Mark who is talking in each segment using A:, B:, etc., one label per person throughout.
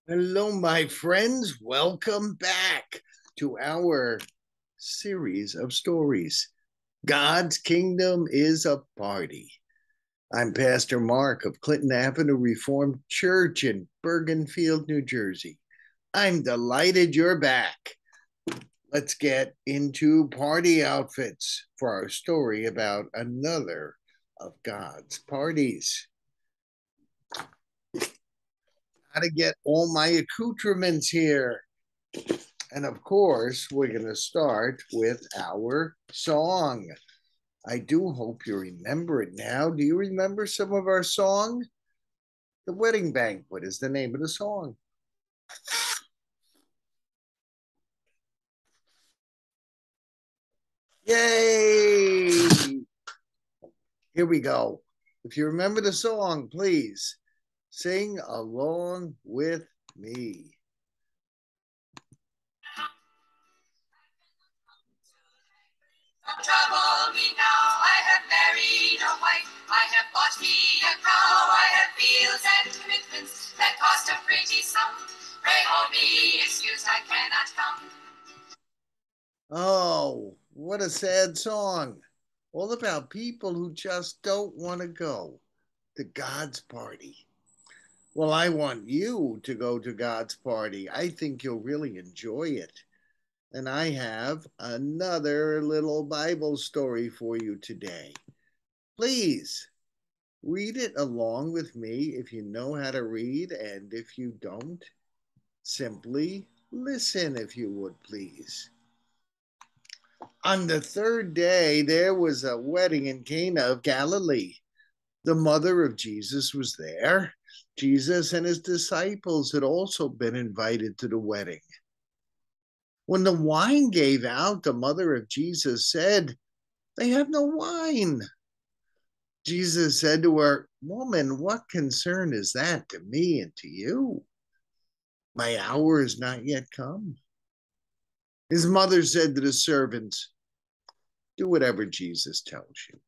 A: Hello, my friends. Welcome back to our series of stories. God's Kingdom is a Party. I'm Pastor Mark of Clinton Avenue Reformed Church in Bergenfield, New Jersey. I'm delighted you're back. Let's get into party outfits for our story about another of God's parties. How to get all my accoutrements here. And of course, we're going to start with our song. I do hope you remember it now. Do you remember some of our song? The Wedding Banquet is the name of the song. Yay! Here we go. If you remember the song, please sing along with me.
B: Don't trouble me now, I have married a wife, I have bought me a cow, I have fields and commitments that cost a pretty sum. Pray hold me excuse, I cannot come.
A: Oh, what a sad song. All about people who just don't want to go to God's party. Well, I want you to go to God's party. I think you'll really enjoy it. And I have another little Bible story for you today. Please read it along with me if you know how to read, and if you don't, simply listen if you would please. On the third day, there was a wedding in Cana of Galilee. The mother of Jesus was there. Jesus and his disciples had also been invited to the wedding. When the wine gave out, the mother of Jesus said, "They have no wine." Jesus said to her, "Woman, what concern is that to me and to you? My hour is not yet come." His mother said to the servants, "Do whatever Jesus tells you."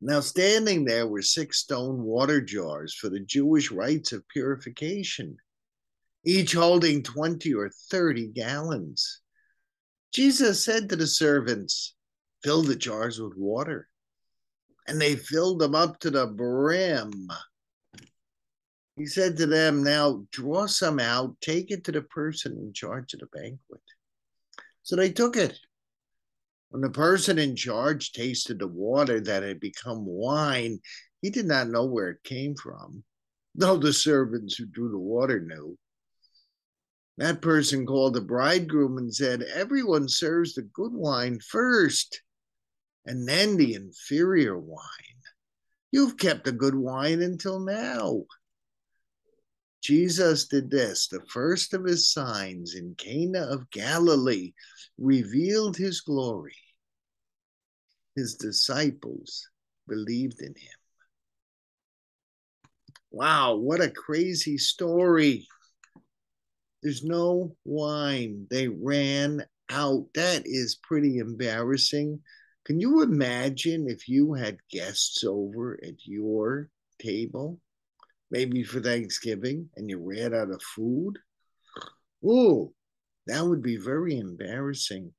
A: Now, standing there were 6 stone water jars for the Jewish rites of purification, each holding 20 or 30 gallons. Jesus said to the servants, "Fill the jars with water." And they filled them up to the brim. He said to them, "Now draw some out, take it to the person in charge of the banquet." So they took it. When the person in charge tasted the water that had become wine, he did not know where it came from, though the servants who drew the water knew. That person called the bridegroom and said, "Everyone serves the good wine first, and then the inferior wine. You've kept the good wine until now." Jesus did this, the first of his signs in Cana of Galilee, revealed his glory. His disciples believed in him. Wow, what a crazy story. There's no wine. They ran out. That is pretty embarrassing. Can you imagine if you had guests over at your table, maybe for Thanksgiving, and you ran out of food? Ooh, that would be very embarrassing.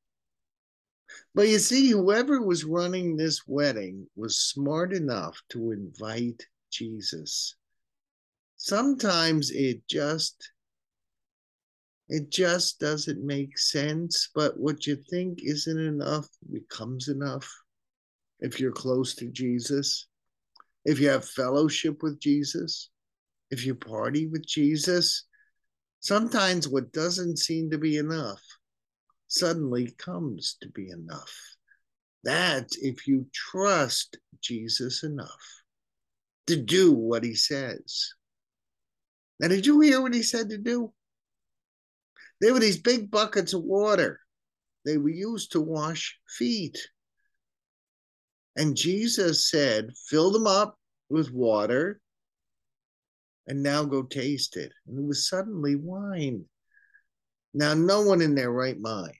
A: But you see, whoever was running this wedding was smart enough to invite Jesus. Sometimes it just doesn't make sense, but what you think isn't enough becomes enough if you're close to Jesus, if you have fellowship with Jesus, if you party with Jesus. Sometimes what doesn't seem to be enough suddenly comes to be enough. That's if you trust Jesus enough to do what he says. Now, did you hear what he said to do? There were these big buckets of water. They were used to wash feet. And Jesus said, "Fill them up with water and now go taste it." And it was suddenly wine. Now, no one in their right mind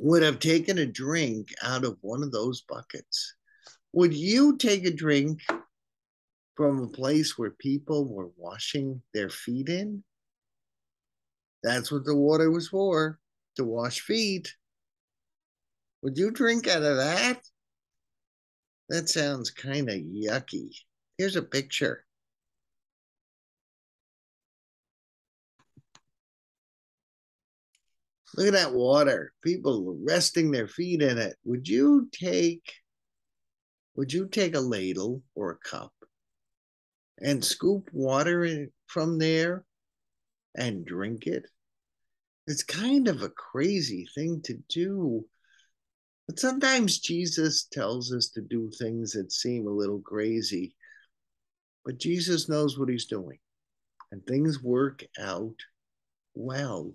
A: would have taken a drink out of one of those buckets. Would you take a drink from a place where people were washing their feet in. That's what the water was for, to wash feet. Would you drink out of that? That sounds kind of yucky. Here's a picture. Look at that water. People resting their feet in it. Would you take a ladle or a cup and scoop water from there and drink it? It's kind of a crazy thing to do. But sometimes Jesus tells us to do things that seem a little crazy. But Jesus knows what he's doing, and things work out well.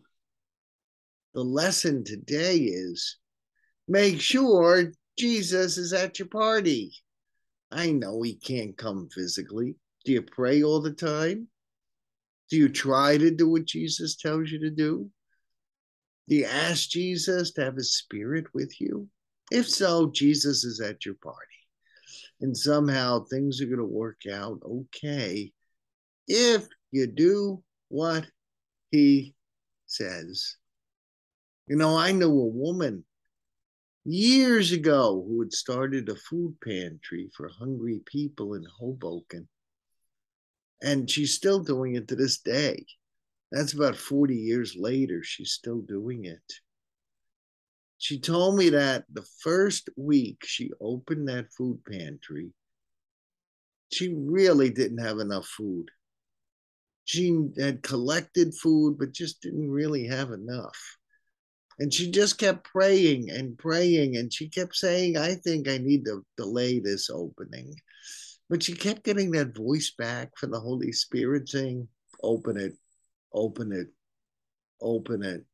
A: The lesson today is make sure Jesus is at your party. I know he can't come physically. Do you pray all the time? Do you try to do what Jesus tells you to do? Do you ask Jesus to have his spirit with you? If so, Jesus is at your party. And somehow things are going to work out okay if you do what he says. You know, I knew a woman years ago who had started a food pantry for hungry people in Hoboken. And she's still doing it to this day. That's about 40 years later, she's still doing it. She told me that the first week she opened that food pantry, she really didn't have enough food. She had collected food, but just didn't really have enough. And she just kept praying and praying. And she kept saying, I think I need to delay this opening. But she kept getting that voice back from the Holy Spirit saying, open it, open it, open it.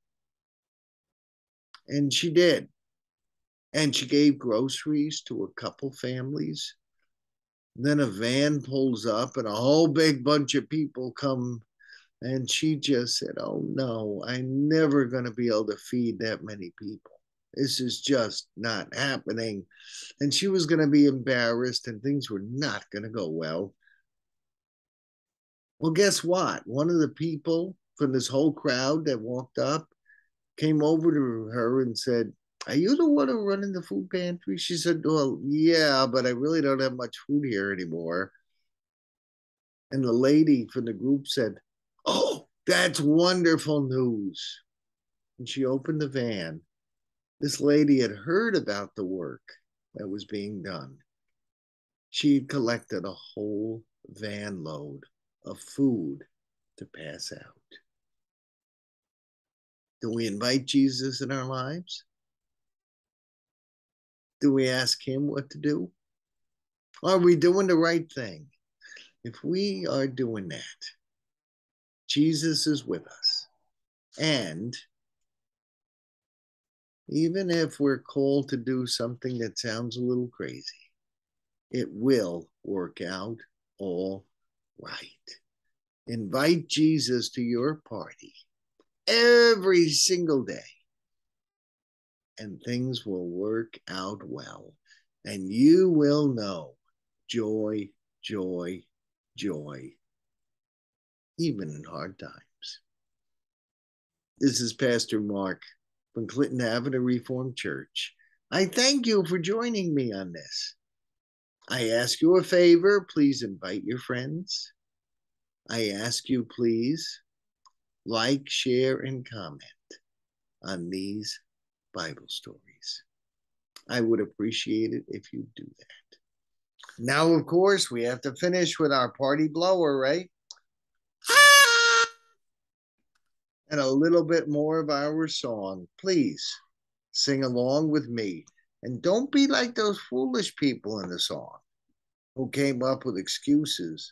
A: And she did. And she gave groceries to a couple families. Then a van pulls up and a whole big bunch of people come. And she just said, oh no, I'm never going to be able to feed that many people. This is just not happening. And she was going to be embarrassed and things were not going to go well. Well, guess what? One of the people from this whole crowd that walked up came over to her and said, are you the one who running the food pantry? She said, well, yeah, but I really don't have much food here anymore. And the lady from the group said, oh, that's wonderful news. And she opened the van. This lady had heard about the work that was being done. She had collected a whole van load of food to pass out. Do we invite Jesus in our lives? Do we ask him what to do? Are we doing the right thing? If we are doing that, Jesus is with us. And even if we're called to do something that sounds a little crazy, it will work out all right. Invite Jesus to your party every single day, and things will work out well. And you will know joy, joy, joy, even in hard times. This is Pastor Mark from Clinton Avenue Reformed Church. I thank you for joining me on this. I ask you a favor, please invite your friends. I ask you, please like, share, and comment on these Bible stories. I would appreciate it if you do that. Now, of course, we have to finish with our party blower, right? And a little bit more of our song. Please sing along with me. And don't be like those foolish people in the song who came up with excuses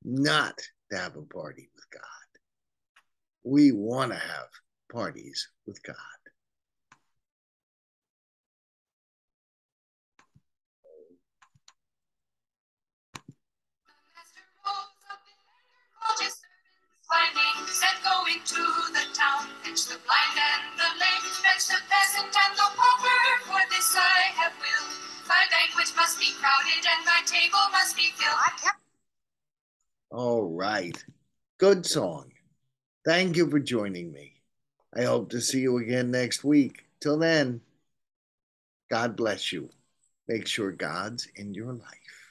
A: not to have a party with God. We want to have parties with God.
B: Said going to the town, fetch the blind and the lame, fetch the peasant and the pauper, for this I have will. My banquet must be crowded and my table must be filled.
A: All right. Good song. Thank you for joining me. I hope to see you again next week. Till then, God bless you. Make sure God's in your life.